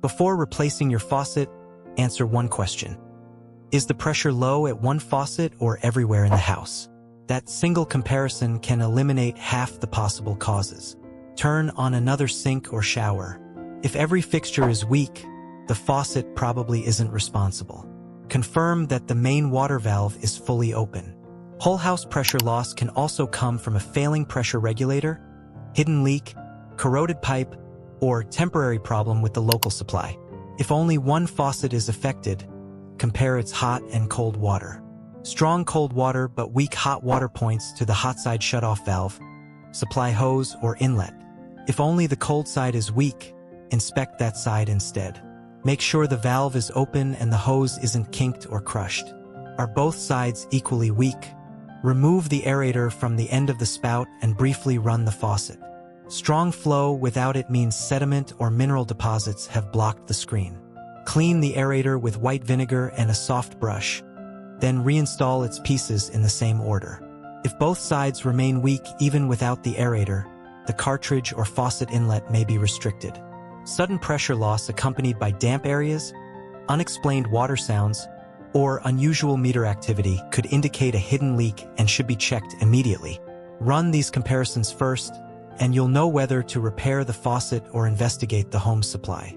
Before replacing your faucet, answer one question. Is the pressure low at one faucet or everywhere in the house? That single comparison can eliminate half the possible causes. Turn on another sink or shower. If every fixture is weak, the faucet probably isn't responsible. Confirm that the main water valve is fully open. Whole house pressure loss can also come from a failing pressure regulator, hidden leak, corroded pipe, or temporary problem with the local supply. If only one faucet is affected, compare its hot and cold water. Strong cold water but weak hot water points to the hot side shutoff valve, supply hose, or inlet. If only the cold side is weak, inspect that side instead. Make sure the valve is open and the hose isn't kinked or crushed. Are both sides equally weak? Remove the aerator from the end of the spout and briefly run the faucet. Strong flow without it means sediment or mineral deposits have blocked the screen. Clean the aerator with white vinegar and a soft brush. Then reinstall its pieces in the same order. If both sides remain weak even without the aerator, the cartridge or faucet inlet may be restricted. Sudden pressure loss accompanied by damp areas, unexplained water sounds, or unusual meter activity could indicate a hidden leak and should be checked immediately. Run these comparisons first, and you'll know whether to repair the faucet or investigate the home supply.